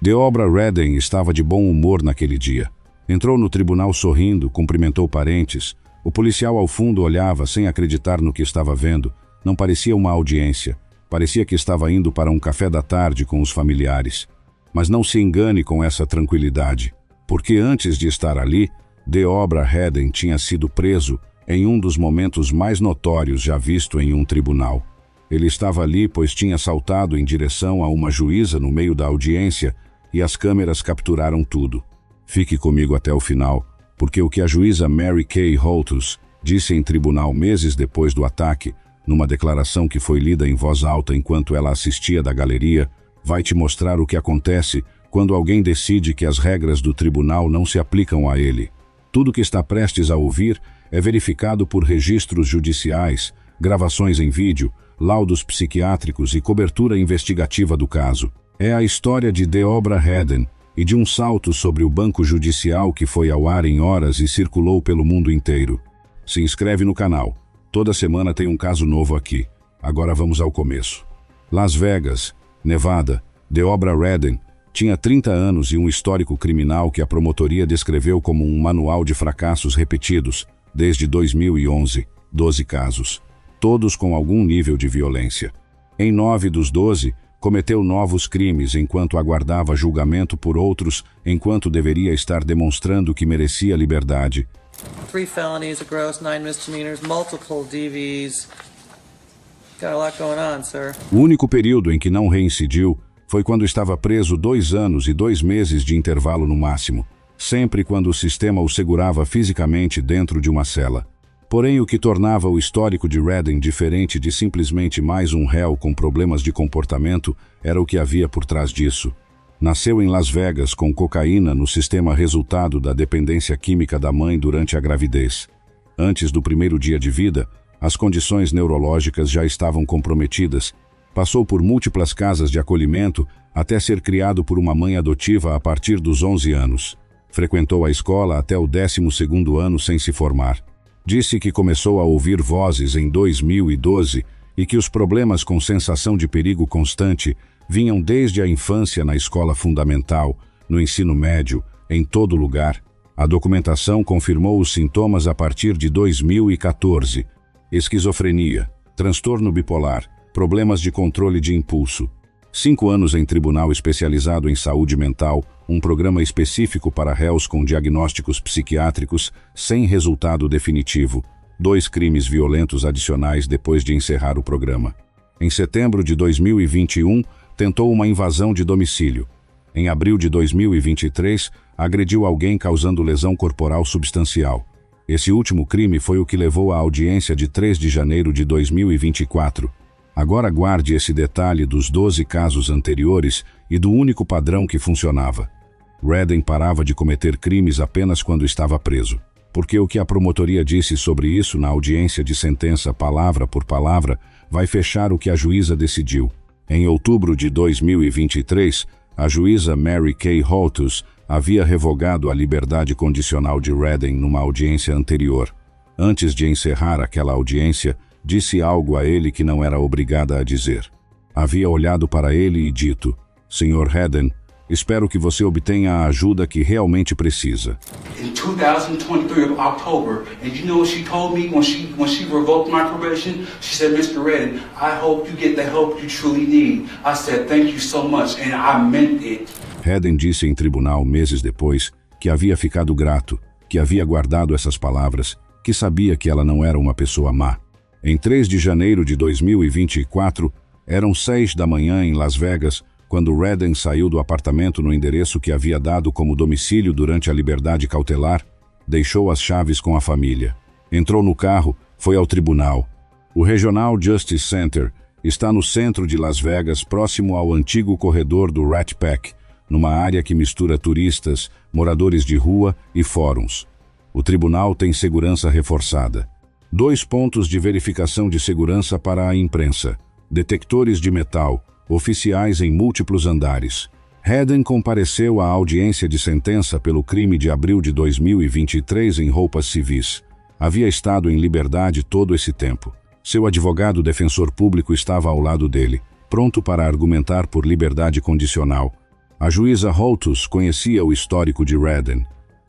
Deobra Redden estava de bom humor naquele dia. Entrou no tribunal sorrindo, cumprimentou parentes. O policial ao fundo olhava sem acreditar no que estava vendo. Não parecia uma audiência. Parecia que estava indo para um café da tarde com os familiares. Mas não se engane com essa tranquilidade, porque antes de estar ali, Deobra Redden tinha sido preso em um dos momentos mais notórios já visto em um tribunal. Ele estava ali pois tinha saltado em direção a uma juíza no meio da audiência e as câmeras capturaram tudo. Fique comigo até o final, porque o que a juíza Mary Kay Holtus disse em tribunal meses depois do ataque, numa declaração que foi lida em voz alta enquanto ela assistia da galeria, vai te mostrar o que acontece quando alguém decide que as regras do tribunal não se aplicam a ele. Tudo que está prestes a ouvir é verificado por registros judiciais, gravações em vídeo, laudos psiquiátricos e cobertura investigativa do caso. É a história de Deobra Redden e de um salto sobre o banco judicial que foi ao ar em horas e circulou pelo mundo inteiro. Se inscreve no canal. Toda semana tem um caso novo aqui. Agora vamos ao começo. Las Vegas, Nevada. Deobra Redden tinha 30 anos e um histórico criminal que a promotoria descreveu como um manual de fracassos repetidos desde 2011, 12 casos, todos com algum nível de violência. Em 9 dos 12, cometeu novos crimes enquanto aguardava julgamento por outros, enquanto deveria estar demonstrando que merecia liberdade. 3 felonies, a gross, 9 misdemeanors, multiple DVs. Got a lot going on, sir. O único período em que não reincidiu foi quando estava preso 2 anos e 2 meses de intervalo no máximo, sempre quando o sistema o segurava fisicamente dentro de uma cela. Porém, o que tornava o histórico de Redden diferente de simplesmente mais um réu com problemas de comportamento era o que havia por trás disso. Nasceu em Las Vegas com cocaína no sistema resultado da dependência química da mãe durante a gravidez. Antes do primeiro dia de vida, as condições neurológicas já estavam comprometidas. Passou por múltiplas casas de acolhimento até ser criado por uma mãe adotiva a partir dos 11 anos. Frequentou a escola até o 12º ano sem se formar. Disse que começou a ouvir vozes em 2012 e que os problemas com sensação de perigo constante vinham desde a infância na escola fundamental, no ensino médio, em todo lugar. A documentação confirmou os sintomas a partir de 2014. Esquizofrenia, transtorno bipolar, problemas de controle de impulso. 5 anos em tribunal especializado em saúde mental, um programa específico para réus com diagnósticos psiquiátricos sem resultado definitivo. 2 crimes violentos adicionais depois de encerrar o programa. Em setembro de 2021, tentou uma invasão de domicílio. Em abril de 2023, agrediu alguém causando lesão corporal substancial. Esse último crime foi o que levou à audiência de 3 de janeiro de 2024. Agora guarde esse detalhe dos 12 casos anteriores e do único padrão que funcionava. Redden parava de cometer crimes apenas quando estava preso. Porque o que a promotoria disse sobre isso na audiência de sentença palavra por palavra vai fechar o que a juíza decidiu. Em outubro de 2023, a juíza Mary Kay Holtus havia revogado a liberdade condicional de Redden numa audiência anterior. Antes de encerrar aquela audiência, disse algo a ele que não era obrigada a dizer. Havia olhado para ele e dito: Sr. Redden, espero que você obtenha a ajuda que realmente precisa. In 2023 of October, and you know what she told me when she revoked my probation? She said, Mr. Redden, I hope you get the help you truly need. I said, thank you so much, and I meant it. Redden disse em tribunal meses depois que havia ficado grato, que havia guardado essas palavras, que sabia que ela não era uma pessoa má. Em 3 de janeiro de 2024, eram 6 da manhã em Las Vegas, quando Redden saiu do apartamento no endereço que havia dado como domicílio durante a liberdade cautelar, deixou as chaves com a família. Entrou no carro, foi ao tribunal. O Regional Justice Center está no centro de Las Vegas, próximo ao antigo corredor do Rat Pack, numa área que mistura turistas, moradores de rua e fóruns. O tribunal tem segurança reforçada. 2 pontos de verificação de segurança para a imprensa. Detectores de metal, oficiais em múltiplos andares. Redden compareceu à audiência de sentença pelo crime de abril de 2023 em roupas civis. Havia estado em liberdade todo esse tempo. Seu advogado defensor público estava ao lado dele, pronto para argumentar por liberdade condicional. A juíza Holtus conhecia o histórico de Redden.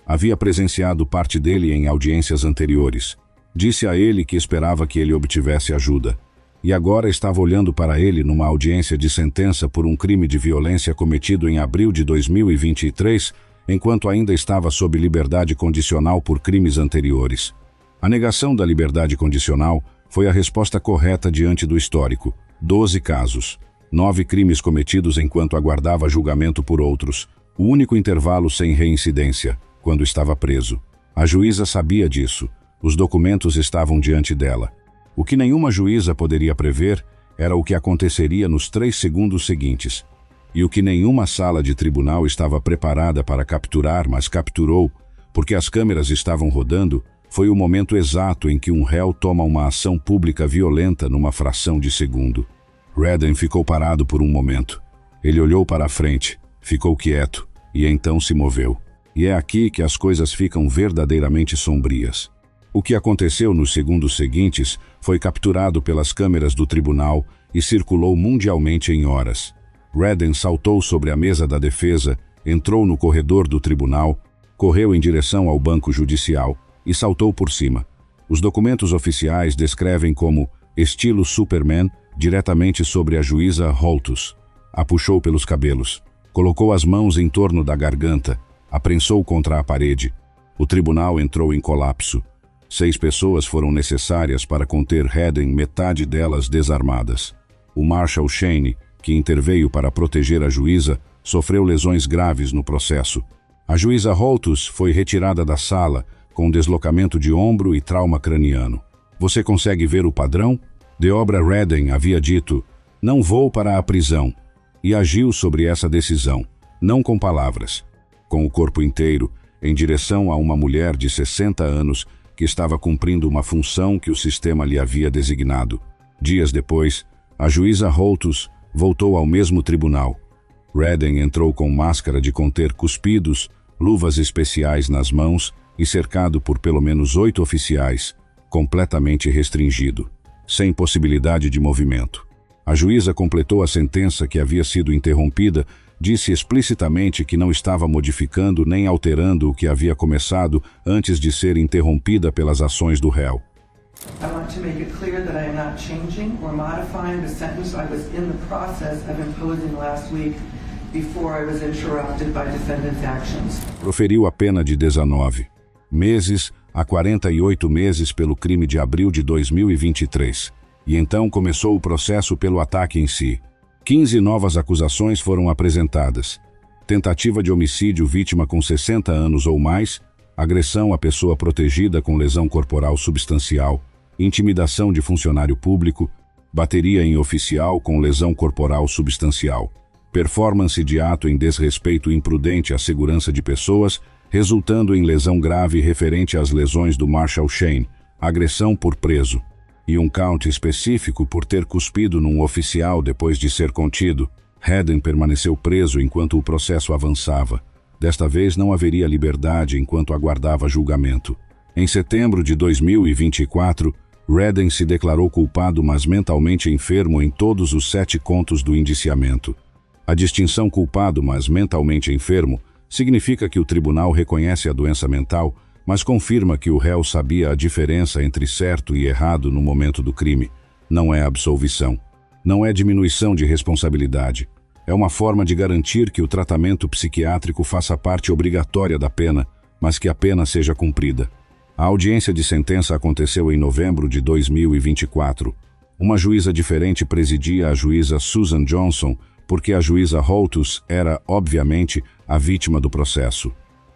Havia presenciado parte dele em audiências anteriores. Disse a ele que esperava que ele obtivesse ajuda. E agora estava olhando para ele numa audiência de sentença por um crime de violência cometido em abril de 2023, enquanto ainda estava sob liberdade condicional por crimes anteriores. A negação da liberdade condicional foi a resposta correta diante do histórico. 12 casos. 9 crimes cometidos enquanto aguardava julgamento por outros. O único intervalo sem reincidência, quando estava preso. A juíza sabia disso. Os documentos estavam diante dela. O que nenhuma juíza poderia prever era o que aconteceria nos 3 segundos seguintes. E o que nenhuma sala de tribunal estava preparada para capturar, mas capturou, porque as câmeras estavam rodando, foi o momento exato em que um réu toma uma ação pública violenta numa fração de segundo. Redden ficou parado por um momento. Ele olhou para a frente, ficou quieto, e então se moveu. E é aqui que as coisas ficam verdadeiramente sombrias. O que aconteceu nos segundos seguintes foi capturado pelas câmeras do tribunal e circulou mundialmente em horas. Redden saltou sobre a mesa da defesa, entrou no corredor do tribunal, correu em direção ao banco judicial e saltou por cima. Os documentos oficiais descrevem como estilo Superman diretamente sobre a juíza Holtus. A puxou pelos cabelos, colocou as mãos em torno da garganta, a prensou contra a parede. O tribunal entrou em colapso. 6 pessoas foram necessárias para conter Redden, metade delas desarmadas. O Marshal Shane, que interveio para proteger a juíza, sofreu lesões graves no processo. A juíza Holtus foi retirada da sala, com deslocamento de ombro e trauma craniano. Você consegue ver o padrão? Deobra Redden havia dito, não vou para a prisão, e agiu sobre essa decisão, não com palavras, com o corpo inteiro, em direção a uma mulher de 60 anos que estava cumprindo uma função que o sistema lhe havia designado. Dias depois, a juíza Holtus voltou ao mesmo tribunal. Redden entrou com máscara de conter cuspidos, luvas especiais nas mãos e cercado por pelo menos 8 oficiais, completamente restringido, sem possibilidade de movimento. A juíza completou a sentença que havia sido interrompida, disse explicitamente que não estava modificando nem alterando o que havia começado antes de ser interrompida pelas ações do réu. I want to make it clear that I am not changing or modifying the sentence I was in the process of imposing last week before I was interrupted by defendant's actions. Proferiu a pena de 19 meses a 48 meses pelo crime de abril de 2023. E então começou o processo pelo ataque em si. 15 novas acusações foram apresentadas. Tentativa de homicídio vítima com 60 anos ou mais, agressão à pessoa protegida com lesão corporal substancial, intimidação de funcionário público, bateria em oficial com lesão corporal substancial, performance de ato em desrespeito imprudente à segurança de pessoas, resultando em lesão grave referente às lesões do Marshal Shane, agressão por preso, e um count específico por ter cuspido num oficial depois de ser contido. Redden permaneceu preso enquanto o processo avançava. Desta vez não haveria liberdade enquanto aguardava julgamento. Em setembro de 2024, Redden se declarou culpado, mas mentalmente enfermo em todos os 7 contos do indiciamento. A distinção culpado, mas mentalmente enfermo significa que o tribunal reconhece a doença mental, mas confirma que o réu sabia a diferença entre certo e errado no momento do crime. Não é absolvição. Não é diminuição de responsabilidade. É uma forma de garantir que o tratamento psiquiátrico faça parte obrigatória da pena, mas que a pena seja cumprida. A audiência de sentença aconteceu em novembro de 2024. Uma juíza diferente presidia a juíza Susan Johnson, porque a juíza Holtus era, obviamente, a vítima do processo.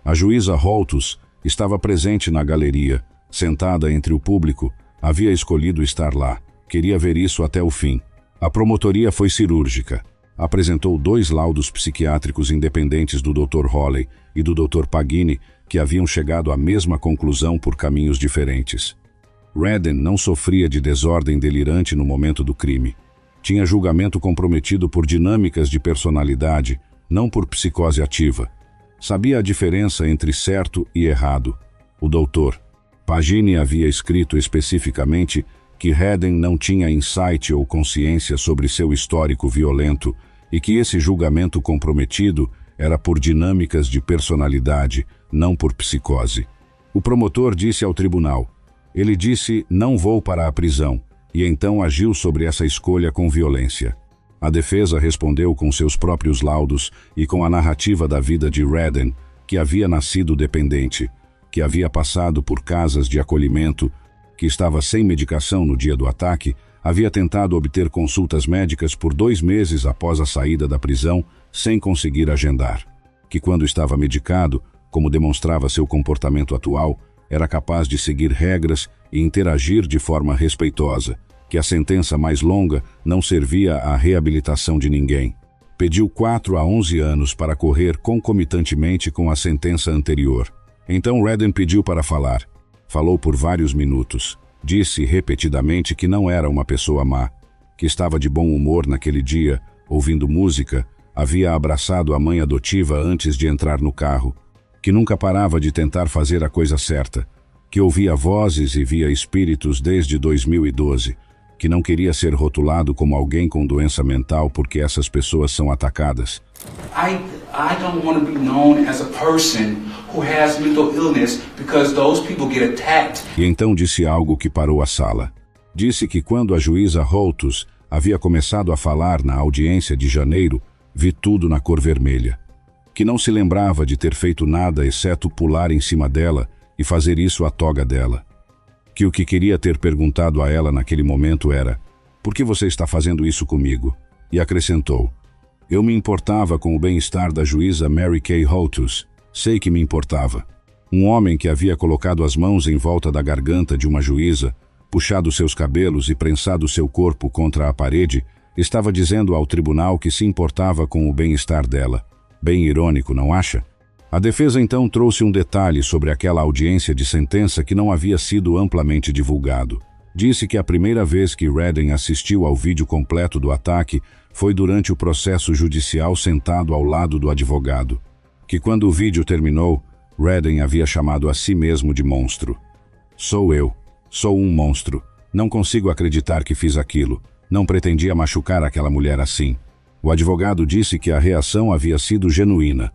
A juíza Holtus estava presente na galeria, sentada entre o público, havia escolhido estar lá, queria ver isso até o fim. A promotoria foi cirúrgica. Apresentou 2 laudos psiquiátricos independentes do Dr. Holley e do Dr. Pagini, que haviam chegado à mesma conclusão por caminhos diferentes. Redden não sofria de desordem delirante no momento do crime. Tinha julgamento comprometido por dinâmicas de personalidade, não por psicose ativa. Sabia a diferença entre certo e errado. O doutor Pagini havia escrito especificamente que Redden não tinha insight ou consciência sobre seu histórico violento e que esse julgamento comprometido era por dinâmicas de personalidade, não por psicose. O promotor disse ao tribunal: ele disse, não vou para a prisão, e então agiu sobre essa escolha com violência. A defesa respondeu com seus próprios laudos e com a narrativa da vida de Redden, que havia nascido dependente, que havia passado por casas de acolhimento, que estava sem medicação no dia do ataque, havia tentado obter consultas médicas por 2 meses após a saída da prisão, sem conseguir agendar, que quando estava medicado, como demonstrava seu comportamento atual, era capaz de seguir regras e interagir de forma respeitosa, que a sentença mais longa não servia à reabilitação de ninguém. Pediu 4 a 11 anos para correr concomitantemente com a sentença anterior. Então Redden pediu para falar. Falou por vários minutos. Disse repetidamente que não era uma pessoa má, que estava de bom humor naquele dia, ouvindo música, havia abraçado a mãe adotiva antes de entrar no carro, que nunca parava de tentar fazer a coisa certa, que ouvia vozes e via espíritos desde 2012, que não queria ser rotulado como alguém com doença mental porque essas pessoas são atacadas. I don't want to be known as a person who has mental illness because those people get attacked. E então disse algo que parou a sala. Disse que quando a juíza Holtus havia começado a falar na audiência de janeiro, vi tudo na cor vermelha. Que não se lembrava de ter feito nada exceto pular em cima dela e fazer isso à toga dela. Que o que queria ter perguntado a ela naquele momento era: por que você está fazendo isso comigo? E acrescentou: eu me importava com o bem-estar da juíza Mary Kay Holtus. Sei que me importava. Um homem que havia colocado as mãos em volta da garganta de uma juíza, puxado seus cabelos e prensado seu corpo contra a parede, estava dizendo ao tribunal que se importava com o bem-estar dela. Bem irônico, não acha? A defesa então trouxe um detalhe sobre aquela audiência de sentença que não havia sido amplamente divulgado. Disse que a primeira vez que Redden assistiu ao vídeo completo do ataque foi durante o processo judicial sentado ao lado do advogado. Que quando o vídeo terminou, Redden havia chamado a si mesmo de monstro. Sou eu. Sou um monstro. Não consigo acreditar que fiz aquilo. Não pretendia machucar aquela mulher assim. O advogado disse que a reação havia sido genuína,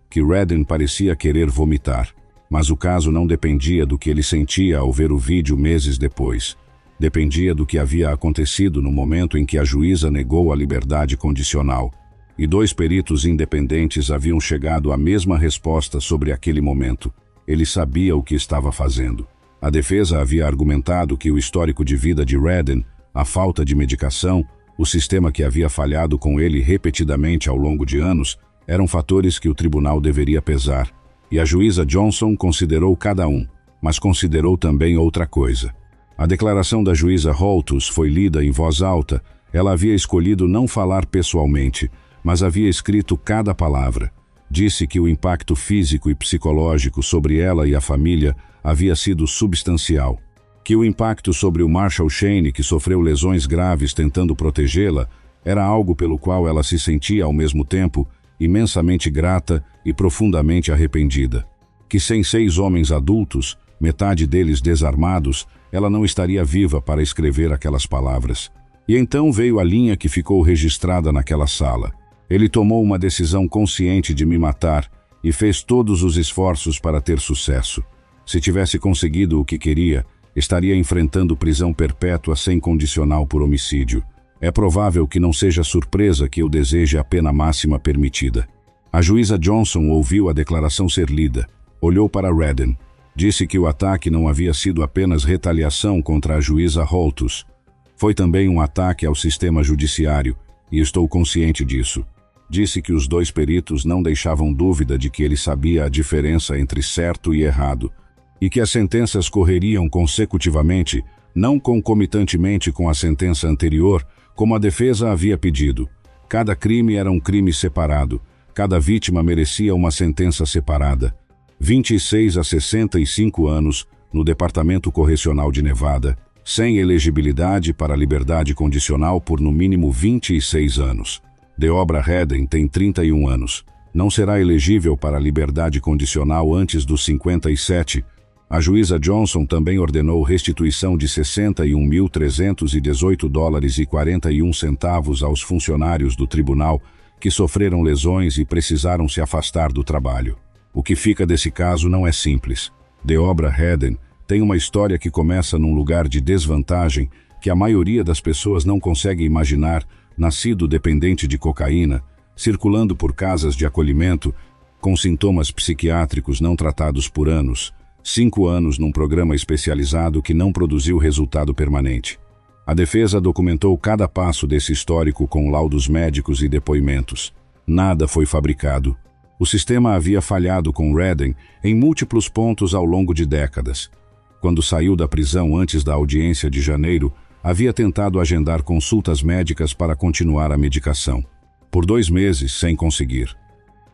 que Redden parecia querer vomitar, mas o caso não dependia do que ele sentia ao ver o vídeo meses depois. Dependia do que havia acontecido no momento em que a juíza negou a liberdade condicional, e 2 peritos independentes haviam chegado à mesma resposta sobre aquele momento. Ele sabia o que estava fazendo. A defesa havia argumentado que o histórico de vida de Redden, a falta de medicação, o sistema que havia falhado com ele repetidamente ao longo de anos, eram fatores que o tribunal deveria pesar, e a juíza Johnson considerou cada um, mas considerou também outra coisa. A declaração da juíza Holtus foi lida em voz alta. Ela havia escolhido não falar pessoalmente, mas havia escrito cada palavra. Disse que o impacto físico e psicológico sobre ela e a família havia sido substancial, que o impacto sobre o Marshall Shane, que sofreu lesões graves tentando protegê-la, era algo pelo qual ela se sentia ao mesmo tempo imensamente grata e profundamente arrependida. Que sem 6 homens adultos, metade deles desarmados, ela não estaria viva para escrever aquelas palavras. E então veio a linha que ficou registrada naquela sala. Ele tomou uma decisão consciente de me matar e fez todos os esforços para ter sucesso. Se tivesse conseguido o que queria, estaria enfrentando prisão perpétua sem condicional por homicídio. É provável que não seja surpresa que eu deseje a pena máxima permitida. A juíza Johnson ouviu a declaração ser lida, olhou para Redden, disse que o ataque não havia sido apenas retaliação contra a juíza Holtus. Foi também um ataque ao sistema judiciário, e estou consciente disso. Disse que os 2 peritos não deixavam dúvida de que ele sabia a diferença entre certo e errado, e que as sentenças correriam consecutivamente, não concomitantemente com a sentença anterior, como a defesa havia pedido. Cada crime era um crime separado, cada vítima merecia uma sentença separada. 26 a 65 anos, no Departamento Correcional de Nevada, sem elegibilidade para liberdade condicional por no mínimo 26 anos. Deobra Redden tem 31 anos. Não será elegível para liberdade condicional antes dos 57. A juíza Johnson também ordenou restituição de $61.318,41 aos funcionários do tribunal que sofreram lesões e precisaram se afastar do trabalho. O que fica desse caso não é simples. Deobra Redden tem uma história que começa num lugar de desvantagem que a maioria das pessoas não consegue imaginar, nascido dependente de cocaína, circulando por casas de acolhimento, com sintomas psiquiátricos não tratados por anos, 5 anos num programa especializado que não produziu resultado permanente. A defesa documentou cada passo desse histórico com laudos médicos e depoimentos. Nada foi fabricado. O sistema havia falhado com Redden em múltiplos pontos ao longo de décadas. Quando saiu da prisão antes da audiência de janeiro, havia tentado agendar consultas médicas para continuar a medicação. Por 2 meses, sem conseguir.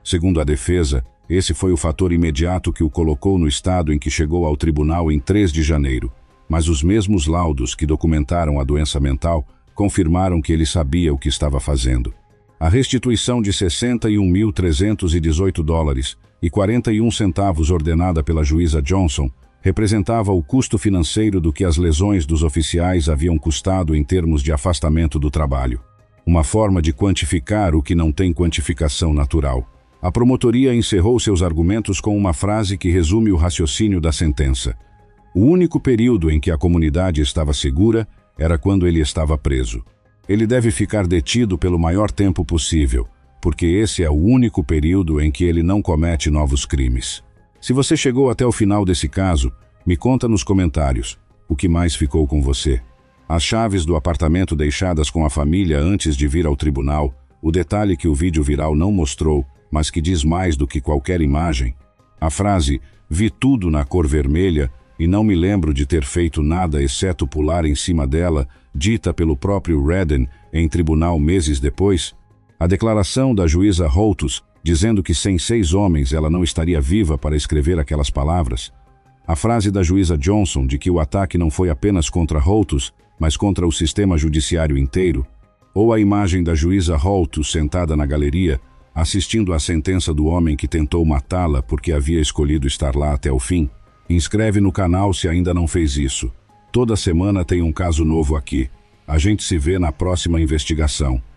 Segundo a defesa, esse foi o fator imediato que o colocou no estado em que chegou ao tribunal em 3 de janeiro. Mas os mesmos laudos que documentaram a doença mental confirmaram que ele sabia o que estava fazendo. A restituição de $61.318,41 ordenada pela juíza Johnson representava o custo financeiro do que as lesões dos oficiais haviam custado em termos de afastamento do trabalho. Uma forma de quantificar o que não tem quantificação natural. A promotoria encerrou seus argumentos com uma frase que resume o raciocínio da sentença. O único período em que a comunidade estava segura era quando ele estava preso. Ele deve ficar detido pelo maior tempo possível, porque esse é o único período em que ele não comete novos crimes. Se você chegou até o final desse caso, me conta nos comentários o que mais ficou com você. As chaves do apartamento deixadas com a família antes de vir ao tribunal, o detalhe que o vídeo viral não mostrou, mas que diz mais do que qualquer imagem. A frase, vi tudo na cor vermelha e não me lembro de ter feito nada exceto pular em cima dela, dita pelo próprio Redden em tribunal meses depois. A declaração da juíza Holtus, dizendo que sem 6 homens ela não estaria viva para escrever aquelas palavras. A frase da juíza Johnson de que o ataque não foi apenas contra Holtus, mas contra o sistema judiciário inteiro. Ou a imagem da juíza Holtus sentada na galeria, assistindo à sentença do homem que tentou matá-la porque havia escolhido estar lá até o fim. Inscreve no canal se ainda não fez isso. Toda semana tem um caso novo aqui. A gente se vê na próxima investigação.